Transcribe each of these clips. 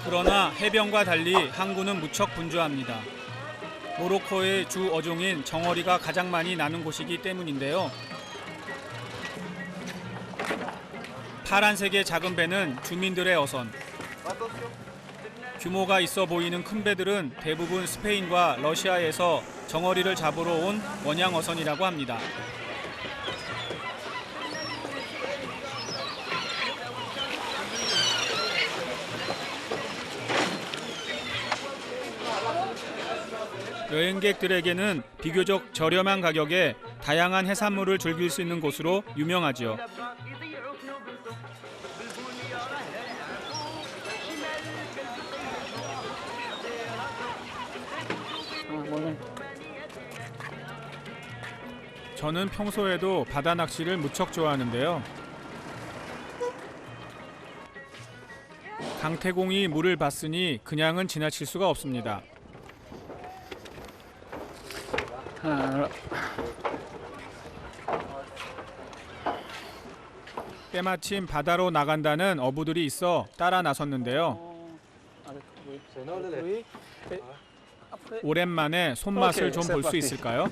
그러나 해변과 달리 항구는 무척 분주합니다. 모로코의 주 어종인 정어리가 가장 많이 나는 곳이기 때문인데요. 파란색의 작은 배는 주민들의 어선. 규모가 있어 보이는 큰 배들은 대부분 스페인과 러시아에서 정어리를 잡으러 온 원양 어선이라고 합니다. 여행객들에게는 비교적 저렴한 가격에 다양한 해산물을 즐길 수 있는 곳으로 유명하죠. 저는 평소에도 바다 낚시를 무척 좋아하는데요. 강태공이 물을 봤으니 그냥은 지나칠 수가 없습니다. 때마침 바다로 나간다는 어부들이 있어 따라 나섰는데요. 오랜만에 손맛을 좀 볼 수 있을까요?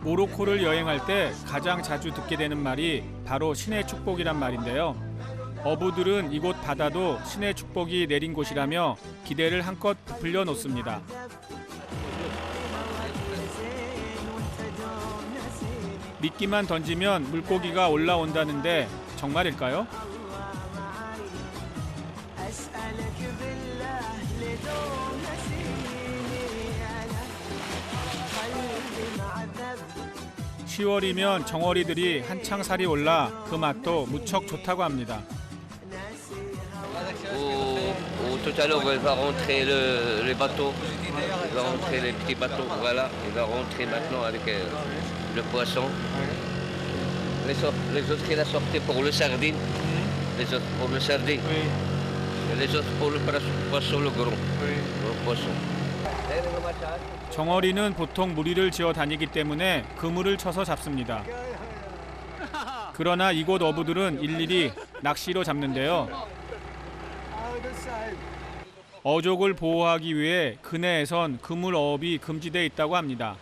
모로코를 여행할 때 가장 자주 듣게 되는 말이 바로 신의 축복이란 말인데요. 어부들은 이곳 바다도 신의 축복이 내린 곳이라며 기대를 한껏 부풀려 놓습니다. 미끼만 던지면 물고기가 올라온다는데 정말일까요? (10월이면) 정어리들이 한창 살이 올라 그 맛도 무척 좋다고 합니다. Tout à l'heure, il va rentrer les bateaux, il va rentrer les petits bateaux, voilà, il va rentrer maintenant avec le poisson. Les autres, il a sorti pour le sardine, les autres pour le sardine, les autres pour le poisson, le gros, le poisson. 정어리는 보통 무리를 지어 다니기 때문에 그물을 쳐서 잡습니다. 그러나 이곳 어부들은 일일이 낚시로 잡는데요. 어족을 보호하기 위해 근해에선 그물 어업이 금지돼 있다고 합니다.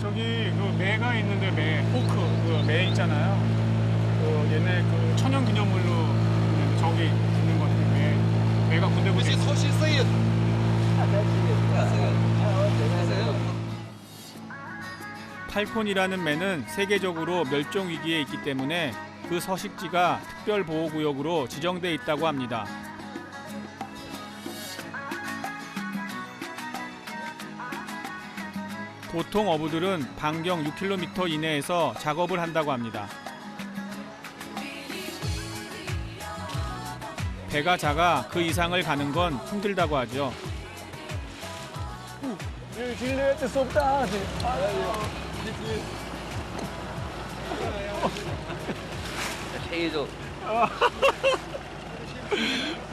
저기 그 매가 있는데 매, 포크 그 매 있잖아요. 그 얘네 그 천연 기념물로 저기 있는 것 같아요. 매가 군데군데 있어요. 팔콘이라는 매는 세계적으로 멸종 위기에 있기 때문에 그 서식지가 특별보호구역으로 지정돼 있다고 합니다. 보통 어부들은 반경 6km 이내에서 작업을 한다고 합니다. 배가 작아 그 이상을 가는 건 힘들다고 하죠.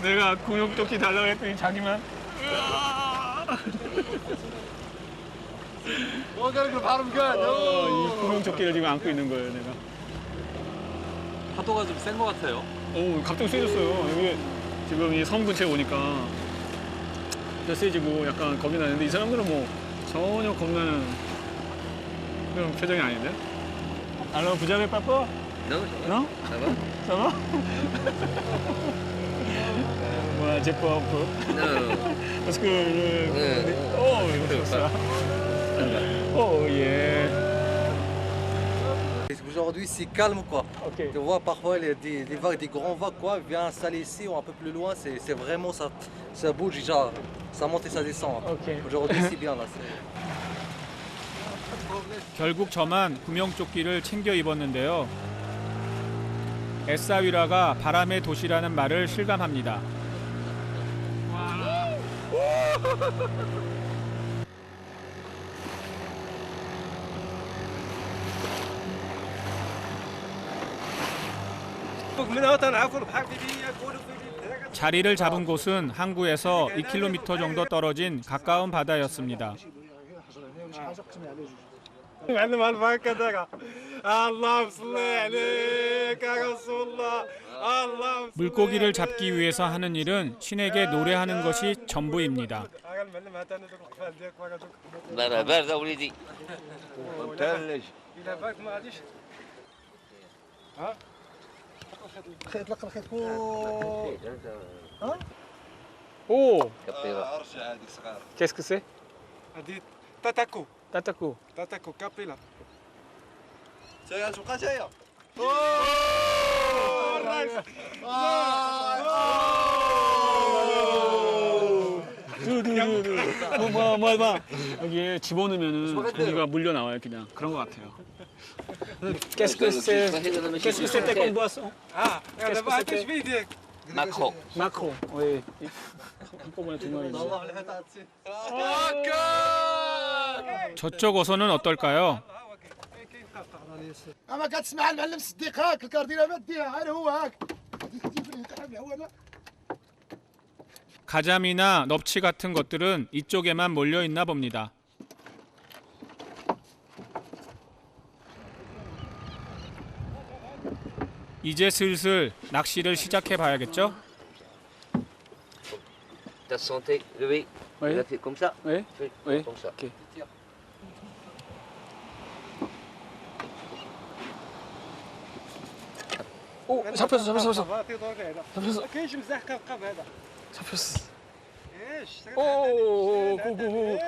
내가 구명조끼 달라고 했더니 자기만. 이 구명조끼를 지금 안고 있는 거예요, 내가. 파도가 좀 센 것 같아요. 오, 갑자기 세졌어요. 여기 지금 이 섬 근처에 오니까 진짜 세지고 약간 겁이 나는데 이 사람들은 뭐 전혀 겁나는 그런 표정이 아닌데? Alors, vous avez pas peur? Non, Non? ça va? Ça va? Moi, j'ai peur un peu. Non, Parce que oh, c'est ça. Oh, yeah. Aujourd'hui, c'est calme quoi. Ok. Tu vois, parfois, il y a des vagues, des grands vagues quoi. Viens installer ici ou un peu plus loin, c'est vraiment ça bouge déjà, ça monte et ça descend. Ok. Aujourd'hui, c'est bien là. 결국 저만 구명조끼를 챙겨 입었는데요. 에사위라가 바람의 도시라는 말을 실감합니다. 자리를 잡은 곳은 항구에서 2km 정도 떨어진 가까운 바다였습니다. 물고기를 잡기 위해서 하는 일은 신에게 노래하는 것이 전부입니다. برا باردة وليدي. 오, كبيرة. qu'est-ce que c'est? هذه تاتاكو 따따꾸. تاتاكو كابيلا جايه تبقى جايه. 뭐 여기에 집어넣으면은 고기가 물려 나와요 그냥 그런 것 같아요. Qu'est-ce que c'était comme boisson? اه هذا ما عندكش في يديك ماكرو. 마크로. 예. 한꺼번에 두 마리. 저쪽 어선은 어떨까요? اما كتسمع المعلم صديق هاك الكاردينه ما ديها غير هو هاك 가자미나 넙치 같은 것들은 이쪽에만 몰려 있나 봅니다. 이제 슬슬 낚시를 시작해 봐야겠죠? Ta santé, levé. Oui. Il a fait comme ça. 네? Fais Oui. Comme ça. 오케이. 오, 잡혔어. ما تيضرب هذا 잡혔어. ما كاينش مزاح كنلقى بهذا 잡혔어. ايش 오, 고고고.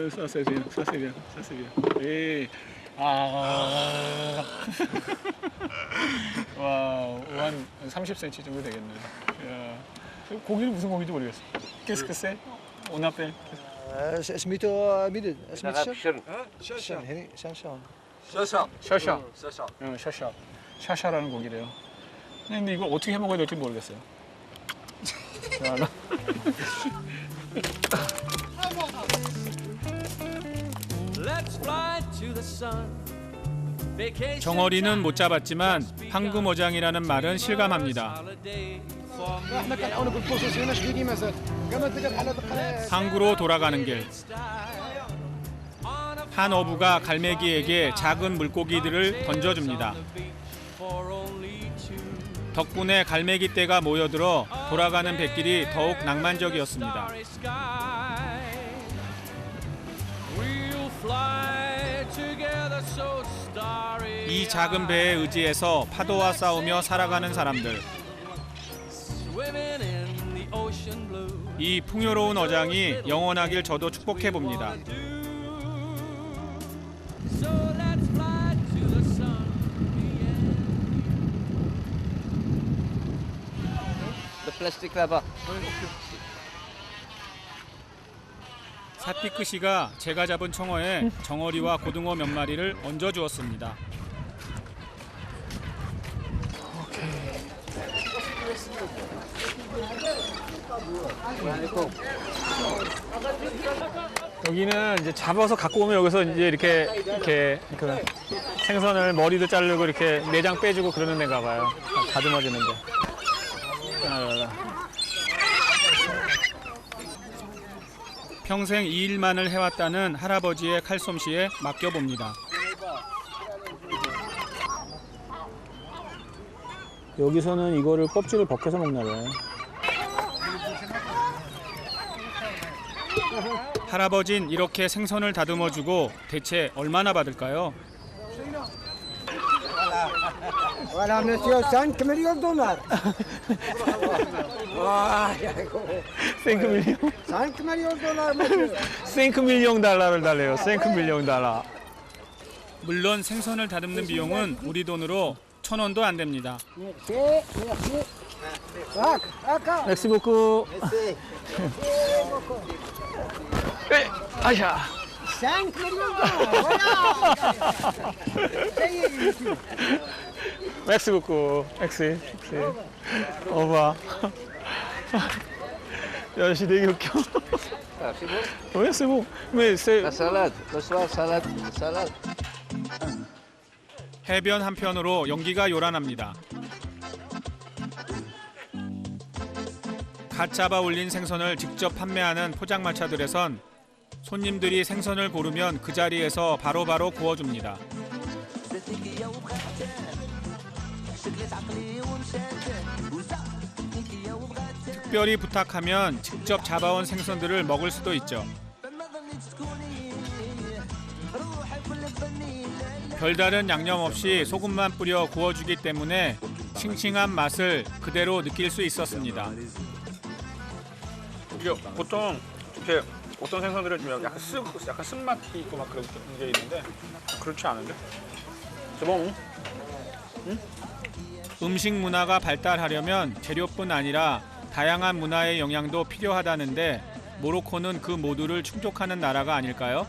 Ça c'est bien, ça c'est bien, ça c'est bien. 예. 아. 와, 한 30cm 정도 되겠네. 야. 고기는 무슨 고기인지 모르겠어. Qu'est-ce que c'est? On appelle. سميتو ميدد سميتو شرب شرب. شاشة هني شان 샤샤. 샤샤. 샤샤. 샤샤. 샤샤라는 고기래요. 근데 이거 어떻게 해 먹어야 될지 모르겠어요. 자, 나- 정어리는 못 잡았지만 황금어장이라는 말은 실감합니다. احنا كنعاونوا بالبوصوص هنا شديدين مازال كما تلقى بحال هذا 항구로 돌아가는 길. 한 어부가 갈매기에게 작은 물고기들을 던져줍니다. 덕분에 갈매기 떼가 모여들어 돌아가는 뱃길이 더욱 낭만적이었습니다. 이 작은 배에 의지해서 파도와 싸우며 살아가는 사람들. 이 풍요로운 어장이 영원하길 저도 축복해 봅니다. Le plastique là-bas. 사티크 씨가 제가 잡은 청어에 정어리와 고등어 몇 마리를 얹어 주었습니다. 여기는 이제 잡아서 갖고 오면 여기서 이제 이렇게 그 생선을 머리도 자르고 이렇게 내장 빼주고 그러는 데인가 봐요. 다듬어지는데. 평생 이 일만을 해왔다는 할아버지의 칼솜씨에 맡겨봅니다. 여기서는 이거를 껍질을 벗겨서 먹나 봐요. 할아버진 이렇게 생선을 다듬어주고 대체 얼마나 받을까요? ولا مسيو 5 مليون دولار 5 밀리언? 5 مليون دولار مسيو 5 밀리언 달러를 달래요. 5 밀리언 달러. 물론 생선을 다듬는 비용은 우리 돈으로 1,000원도 안 됩니다. ميرسي ميرسي هاك هاكا 멕시 보쿠. 아야. 5 مليون دولار ولا Merci beaucoup. Merci. Au revoir. 야, 씨 되게 웃겨. Ah, c'est bon. Oui, c'est bon. Mais c'est La salade. Le soir, salade. Salade. 해변 한편으로 연기가 요란합니다. 갓 잡아 올린 생선을 직접 판매하는 포장마차들에선 손님들이 생선을 고르면 그 자리에서 바로바로 구워줍니다. 특별히 부탁하면 직접 잡아온 생선들을 먹을 수도 있죠. 별다른 양념 없이 소금만 뿌려 구워주기 때문에 싱싱한 맛을 그대로 느낄 수 있었습니다. 이게 보통 이렇게 어떤 생선들은 좀 약간 쓴맛이 있고 막 그런 게 있는데 그렇지 않은데? 저번 음식 문화가 발달하려면 재료뿐 아니라 다양한 문화의 영향도 필요하다는데 모로코는 그 모두를 충족하는 나라가 아닐까요?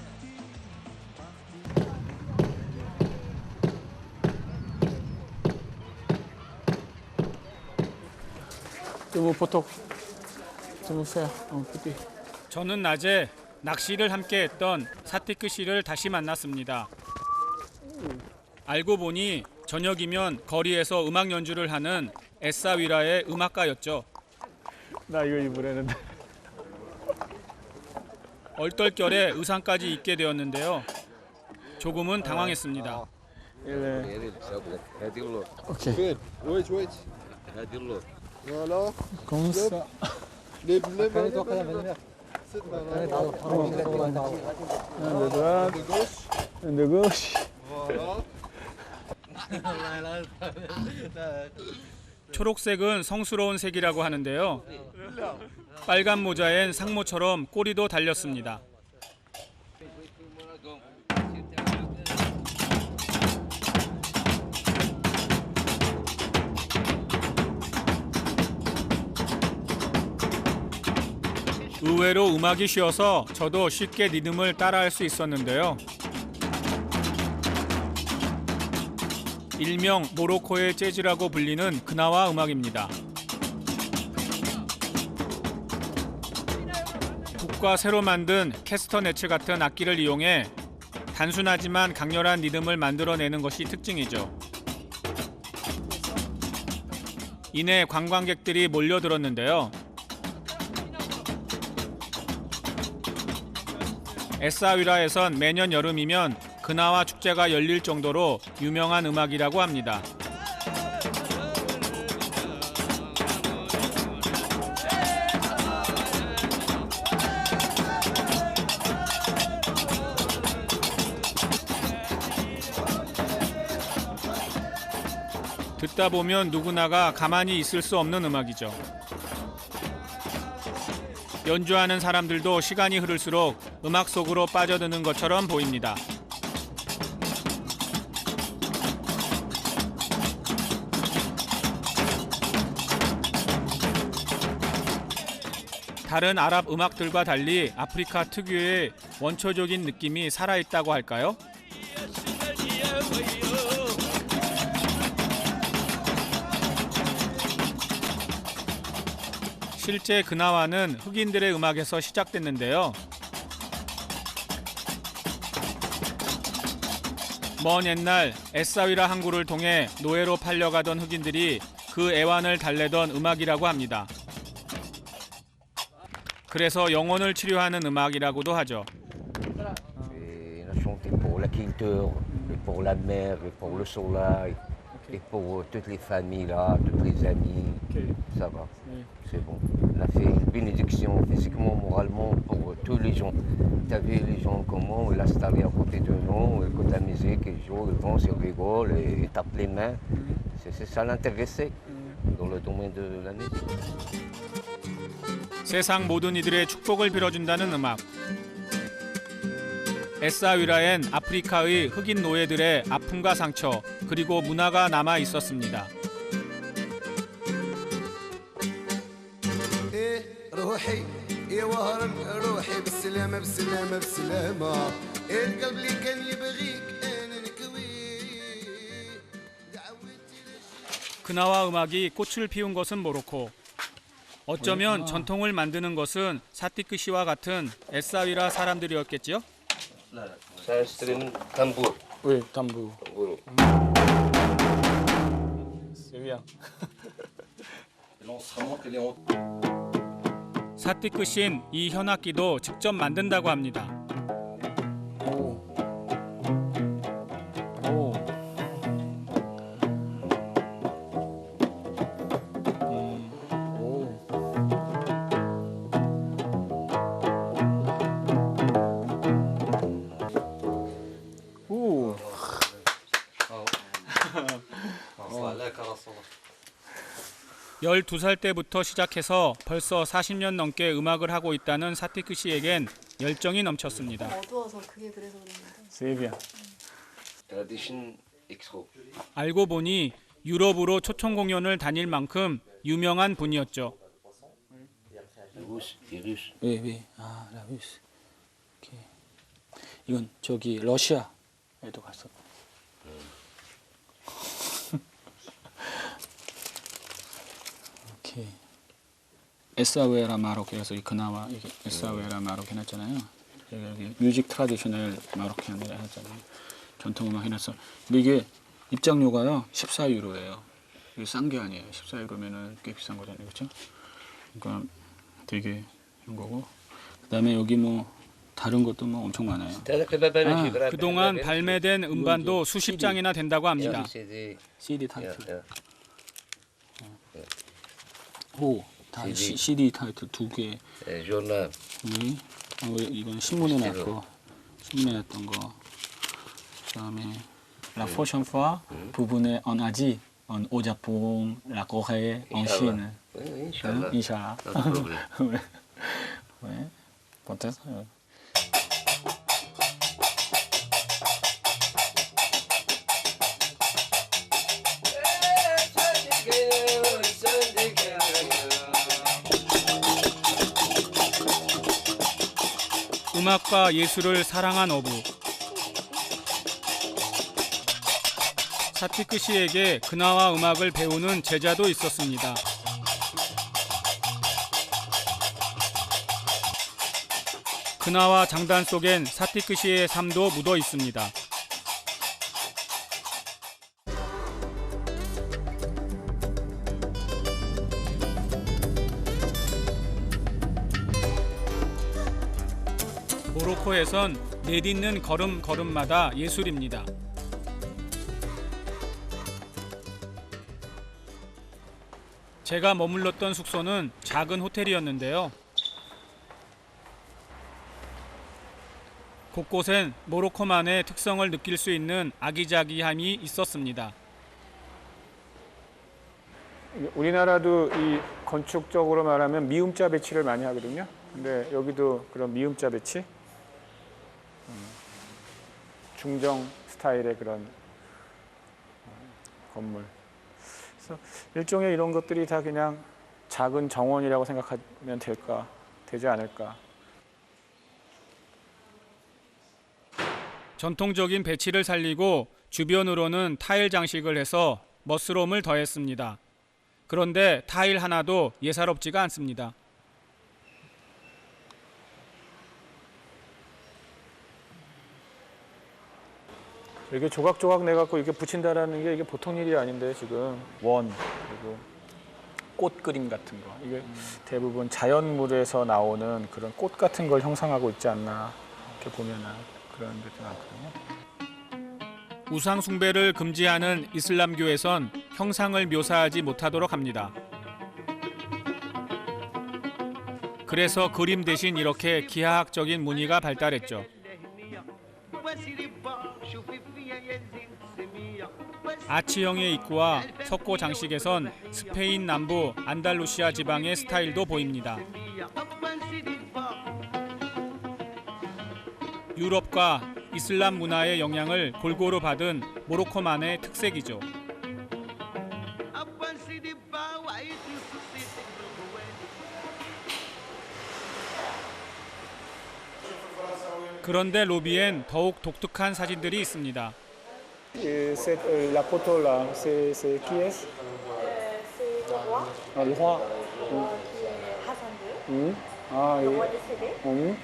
저는 낮에 낚시를 함께 했던 사티크 씨를 다시 만났습니다. 알고 보니 저녁이면 거리에서 음악 연주를 하는 에사위라의 음악가였죠. 나 이거 입으려는데. 얼떨결에 의상까지 입게 되었는데요. 조금은 당황했습니다. Good. Wait. Voilà. Les bleus, De gauche. 초록색은 성스러운 색이라고 하는데요. 빨간 모자엔 상모처럼 꼬리도 달렸습니다. 의외로 음악이 쉬워서 저도 쉽게 리듬을 따라할 수 있었는데요. 일명 모로코의 재즈라고 불리는 그나와 음악입니다. 북과 새로 만든 캐스터네츠 같은 악기를 이용해 단순하지만 강렬한 리듬을 만들어내는 것이 특징이죠. 이내 관광객들이 몰려들었는데요. 에사위라에선 매년 여름이면 그나와 축제가 열릴 정도로 유명한 음악이라고 합니다. 듣다 보면 누구나가 가만히 있을 수 없는 음악이죠. 연주하는 사람들도 시간이 흐를수록 음악 속으로 빠져드는 것처럼 보입니다. 다른 아랍 음악들과 달리 아프리카 특유의 원초적인 느낌이 살아있다고 할까요? 실제 그나와는 흑인들의 음악에서 시작됐는데요. 먼 옛날 에사위라 항구를 통해 노예로 팔려가던 흑인들이 그 애환을 달래던 음악이라고 합니다. 그래서 영혼을 치료하는 음악이라고도 하죠. Pour la culture, et pour la mer, et pour le soleil, et pour toutes les familles là, tous les amis, ça va, c'est bon. On a fait une bénédiction physiquement, moralement pour tous les gens. Tu as vu les gens comment ils installés à côté de nous, ils écoutent la musique, ils jouent, ils dansent, ils rigolent, et ils tapent les mains. C'est ça l'intéressait dans le domaine de la musique. 세상 모든 이들의 축복을 빌어준다는 음악. 에사위라엔 아프리카의 흑인 노예들의 아픔과 상처 그리고 문화가 남아 있었습니다. 그나와 음악이 꽃을 피운 것은 모로코. 어쩌면 전통을 만드는 것은 사티크 씨와 같은 에사위라 사람들이었겠지요? C'est un instrument tambour. Oui, tambour. Voilà. C'est bien. L'enregistrement, il est en 사티크신 이 현악기도 직접 만든다고 합니다. 오. 오. 오. 오. لا كراسة 12살 때부터 시작해서 벌써 40년 넘게 음악을 하고 있다는 사티크 씨에겐 열정이 넘쳤습니다. 어두워서 그게 그래서 그랬는데. 세비야. Tradition Expo. 알고 보니 유럽으로 초청 공연을 다닐 만큼 유명한 분이었죠. Virus. 왜? 아, 라비스. 오케이. 이건 저기 러시아에도 갔어. 오케이. 에사웨라 마로케에서 이 그나와 이게 에사웨라 마로케 해놨잖아요. 여기 뮤직 트라디셔널 마로케 해놨잖아요. 전통 음악 해놨어. 근데 이게 입장료가요 14유로예요. 이게 싼 게 아니에요. 14유로면은 꽤 비싼 거잖아요, 그렇죠? 그러니까 되게 이런 거고. 그다음에 여기 뭐 다른 것도 뭐 엄청 많아요. 그동안 발매된 음반도 수십 장이나 된다고 합니다. CD 타이틀. 오, 다 CD 타이틀 2개. Journal. 이건 신문에 났고, 신문에 났던 거. 그다음에 La Prochaine fois, vous venez en Asie, au Japon, la Corée, en Chine. Inch'Allah. Inch'Allah. Pas de problème. Ouais, peut-être. 음악과 예술을 사랑한 어부. 사티크 씨에게 근화와 음악을 배우는 제자도 있었습니다. 근화와 장단 속엔 사티크 씨의 삶도 묻어 있습니다. 모로코에선 내딛는 걸음마다 예술입니다. 제가 머물렀던 숙소는 작은 호텔이었는데요. 곳곳엔 모로코만의 특성을 느낄 수 있는 아기자기함이 있었습니다. 우리나라도 이 건축적으로 말하면 미음자 배치를 많이 하거든요. 근데 여기도 그런 미음자 배치? 중정 스타일의 그런 건물. 그래서 일종의 이런 것들이 다 그냥 작은 정원이라고 생각하면 되지 않을까. 전통적인 배치를 살리고 주변으로는 타일 장식을 해서 멋스러움을 더했습니다. 그런데 타일 하나도 예사롭지가 않습니다. 이게 조각조각 내갖고 이렇게 붙인다라는 게 이게 보통 일이 아닌데 지금 원 그리고 꽃 그림 같은 거 이게 대부분 자연물에서 나오는 그런 꽃 같은 걸 형상하고 있지 않나 이렇게 보면은 그런 데도 많거든요. 우상 숭배를 금지하는 이슬람교에선 형상을 묘사하지 못하도록 합니다. 그래서 그림 대신 이렇게 기하학적인 무늬가 발달했죠. 아치형의 입구와 석고 장식에선 스페인 남부 안달루시아 지방의 스타일도 보입니다. 유럽과 이슬람 문화의 영향을 골고루 받은 모로코만의 특색이죠. 그런데 로비엔 더욱 독특한 사진들이 있습니다. La photo là, c'est qui est? C'est le roi, Le roi. qui est Hassan II, Ah, le roi décédé, et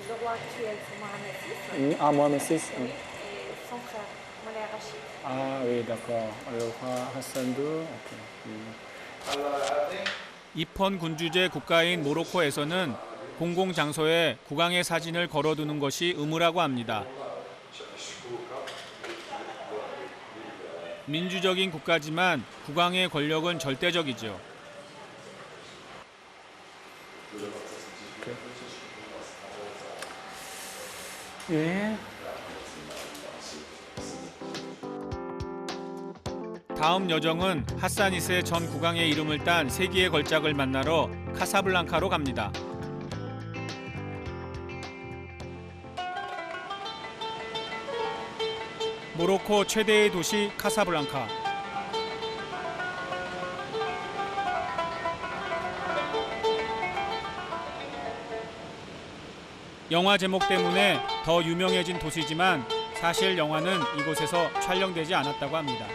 le roi qui est Mohamed VI, Ah, Mohamed VI. et son frère. Moulin Rachid. 아, oui, d'accord. Alors, Hassan II. 오케이. 입헌 군주제 국가인 모로코에서는 공공장소에 국왕의 사진을 걸어두는 것이 의무라고 합니다. 민주적인 국가지만 국왕의 권력은 절대적이죠. 예. 다음 여정은 하산 2세 전 국왕의 이름을 딴 세기의 걸작을 만나러 카사블랑카로 갑니다. 모로코 최대의 도시 카사블랑카. 영화 제목 때문에 더 유명해진 도시지만 사실 영화는 이곳에서 촬영되지 않았다고 합니다.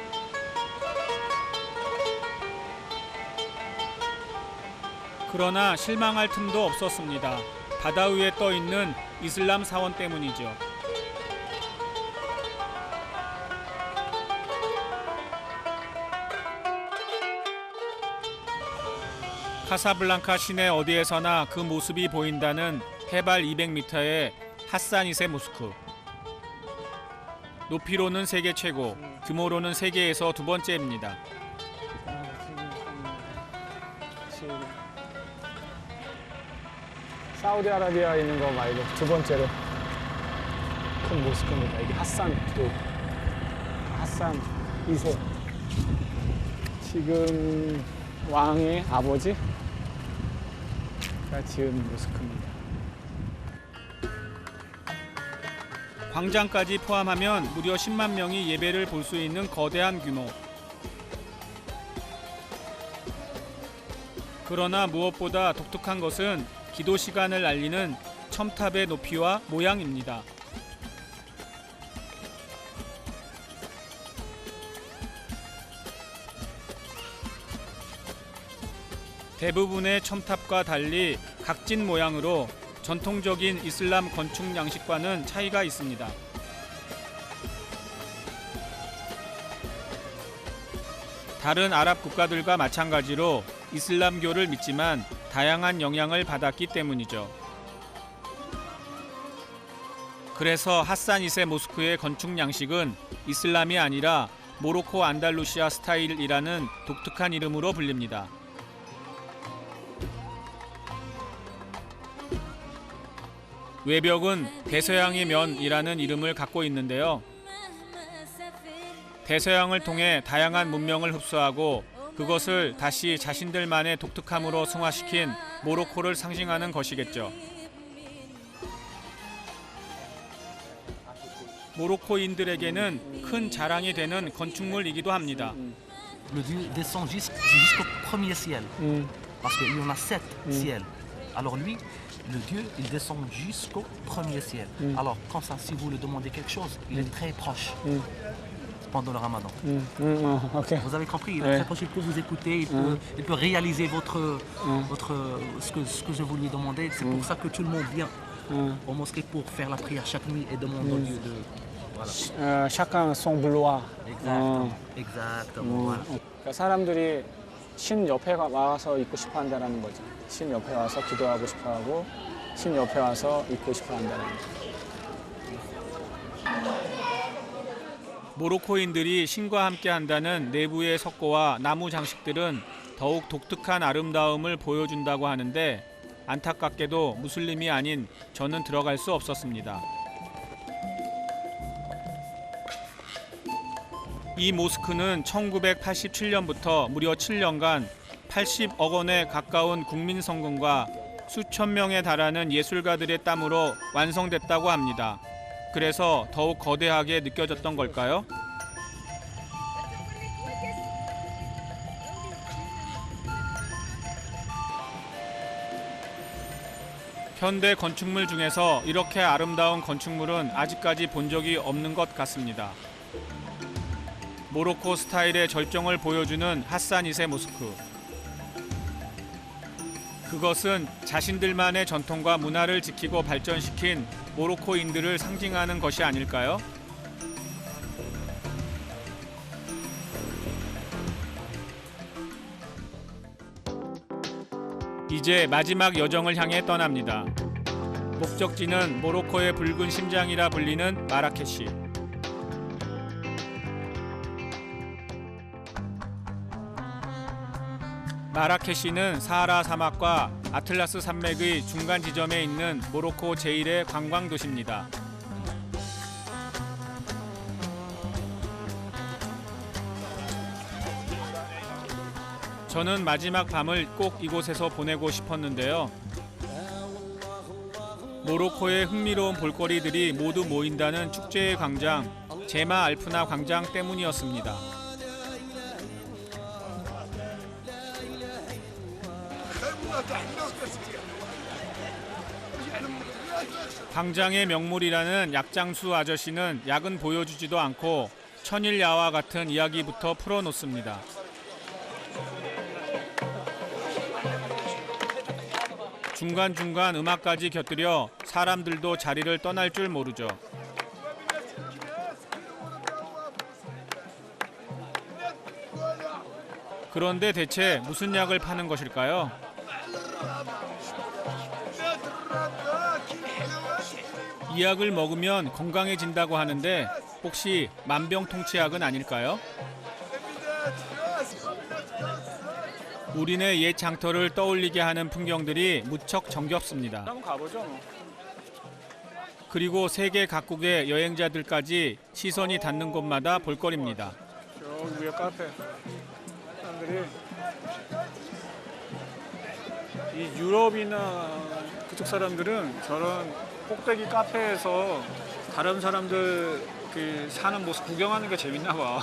그러나 실망할 틈도 없었습니다. 바다 위에 떠 있는 이슬람 사원 때문이죠. 카사블랑카 시내 어디에서나 그 모습이 보인다는 해발 200m의 하산 2세 모스크. 높이로는 세계 최고, 규모로는 세계에서 두 번째입니다. 사우디아라비아에 있는 거 말고 두 번째로 큰 모스크입니다. 이게 하산 II. 하산 2세. 지금 왕의 아버지가 지은 모스크입니다. 광장까지 포함하면 무려 10만 명이 예배를 볼 수 있는 거대한 규모. 그러나 무엇보다 독특한 것은 기도 시간을 알리는 첨탑의 높이와 모양입니다. 대부분의 첨탑과 달리 각진 모양으로 전통적인 이슬람 건축 양식과는 차이가 있습니다. 다른 아랍 국가들과 마찬가지로 이슬람교를 믿지만 다양한 영향을 받았기 때문이죠. 그래서 하산 2세 모스크의 건축 양식은 이슬람이 아니라 모로코 안달루시아 스타일이라는 독특한 이름으로 불립니다. 외벽은 대서양의 면이라는 이름을 갖고 있는데요. 대서양을 통해 다양한 문명을 흡수하고 그것을 다시 자신들만의 독특함으로 승화시킨 모로코를 상징하는 것이겠죠. 모로코인들에게는 큰 자랑이 되는 건축물이기도 합니다. Le Dieu descend jusqu'au premier ciel, parce qu'il y en a 7 ciels. Alors lui, le Dieu, il descend jusqu'au premier ciel. Alors comme ça, si vous lui demandez quelque chose, il est très proche pendant le Ramadan. Okay. Vous avez compris, il est très proche, il peut vous écouter, il peut réaliser ce que je vous lui demandez. C'est pour ça que tout le monde vient au mosquée pour faire la prière chaque nuit et demander au Dieu de... Voilà. chacun son gloire. Exactement. Voilà. 그러니까 사람들이 신 옆에 와서 있고 싶어 한다는 거죠. 신 옆에 와서 기도하고 싶어 하고 신 옆에 와서 있고 싶어 한다는 거죠. 모로코인들이 신과 함께 한다는 내부의 석고와 나무 장식들은 더욱 독특한 아름다움을 보여준다고 하는데 안타깝게도 무슬림이 아닌 저는 들어갈 수 없었습니다. 이 모스크는 1987년부터 무려 7년간 80억 원에 가까운 국민 성금과 수천 명에 달하는 예술가들의 땀으로 완성됐다고 합니다. 그래서 더욱 거대하게 느껴졌던 걸까요? 현대 건축물 중에서 이렇게 아름다운 건축물은 아직까지 본 적이 없는 것 같습니다. 모로코 스타일의 절정을 보여주는 하산 2세 모스크. 그것은 자신들만의 전통과 문화를 지키고 발전시킨 모로코인들을 상징하는 것이 아닐까요? 이제 마지막 여정을 향해 떠납니다. 목적지는 모로코의 붉은 심장이라 불리는 마라케시. 마라케시는 사하라 사막과 아틀라스 산맥의 중간 지점에 있는 모로코 제1의 관광 도시입니다. 저는 마지막 밤을 꼭 이곳에서 보내고 싶었는데요. 모로코의 흥미로운 볼거리들이 모두 모인다는 축제의 광장, 제마 알프나 광장 때문이었습니다. 광장의 명물이라는 약장수 아저씨는 약은 보여주지도 않고 천일야와 같은 이야기부터 풀어놓습니다. 중간중간 음악까지 곁들여 사람들도 자리를 떠날 줄 모르죠. 그런데 대체 무슨 약을 파는 것일까요? 이 약을 먹으면 건강해진다고 하는데 혹시 만병통치약은 아닐까요? 우리네 옛 장터를 떠올리게 하는 풍경들이 무척 정겹습니다. 한번 가보죠. 그리고 세계 각국의 여행자들까지 시선이 닿는 곳마다 볼거리입니다. 여기 위에 카페. 사람들이 이 유럽이나 그쪽 사람들은 저런 꼭대기 카페에서 다른 사람들 그 사는 모습 구경하는 게 재밌나 봐.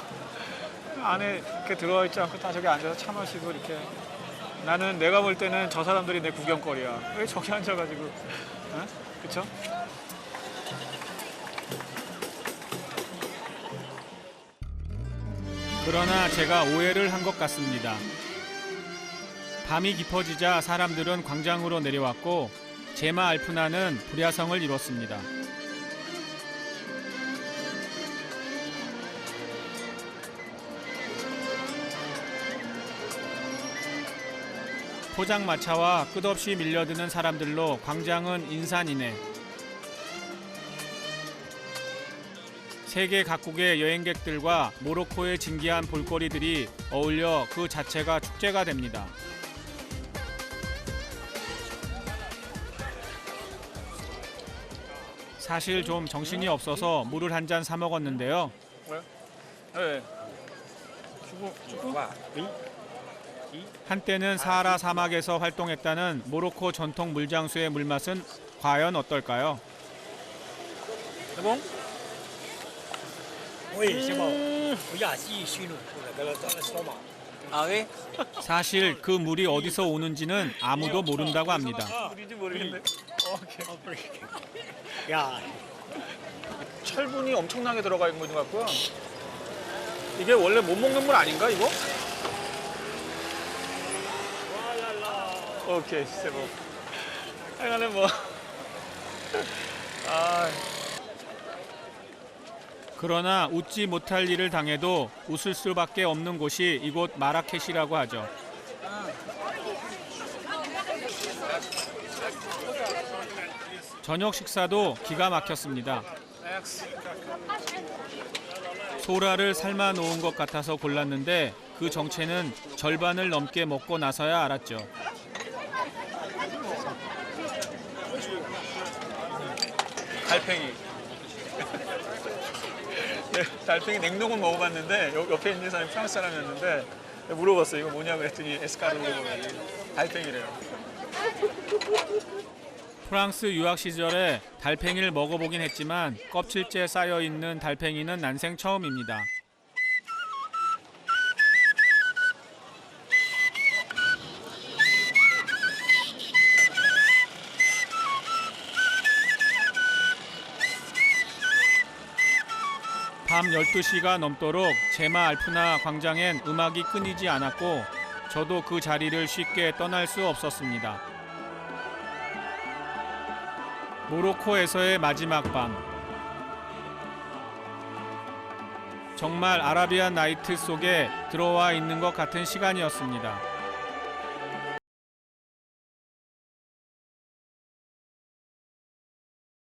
안에 이렇게 들어와 있지 않고 다 저기 앉아서 차 마시고 이렇게. 나는 내가 볼 때는 저 사람들이 내 구경거리야. 왜 저기 앉아가지고, 어? 그쵸? 그러나 제가 오해를 한 것 같습니다. 밤이 깊어지자 사람들은 광장으로 내려왔고 제마 알프나는 불야성을 이뤘습니다. 포장마차와 끝없이 밀려드는 사람들로 광장은 인산이네. 세계 각국의 여행객들과 모로코의 진기한 볼거리들이 어울려 그 자체가 축제가 됩니다. 사실 좀 정신이 없어서 물을 한 잔 사 먹었는데요. 네. 한때는 사하라 사막에서 활동했다는 모로코 전통 물장수의 물맛은 과연 어떨까요? 사실 그 물이 어디서 오는지는 아무도 모른다고 합니다. 물인지 모르겠네. 야, 철분이 엄청나게 들어가 있는 것 같고요. 이게 원래 못 먹는 물 아닌가 이거? 오케이, 세보. 하여간에 뭐. 아. 그러나 웃지 못할 일을 당해도 웃을 수밖에 없는 곳이 이곳 마라케시라고 하죠. 저녁 식사도 기가 막혔습니다. 소라를 삶아 놓은 것 같아서 골랐는데 그 정체는 절반을 넘게 먹고 나서야 알았죠. 달팽이. 달팽이 냉동은 먹어봤는데 옆에 있는 사람이 프랑스 사람이었는데 물어봤어요. 이거 뭐냐고 했더니 에스카르고라고 달팽이래요. 프랑스 유학 시절에 달팽이를 먹어보긴 했지만 껍질째 쌓여있는 달팽이는 난생 처음입니다. 밤 12시가 넘도록 제마 알프나 광장엔 음악이 끊이지 않았고 저도 그 자리를 쉽게 떠날 수 없었습니다. 모로코에서의 마지막 밤. 정말 아라비안 나이트 속에 들어와 있는 것 같은 시간이었습니다.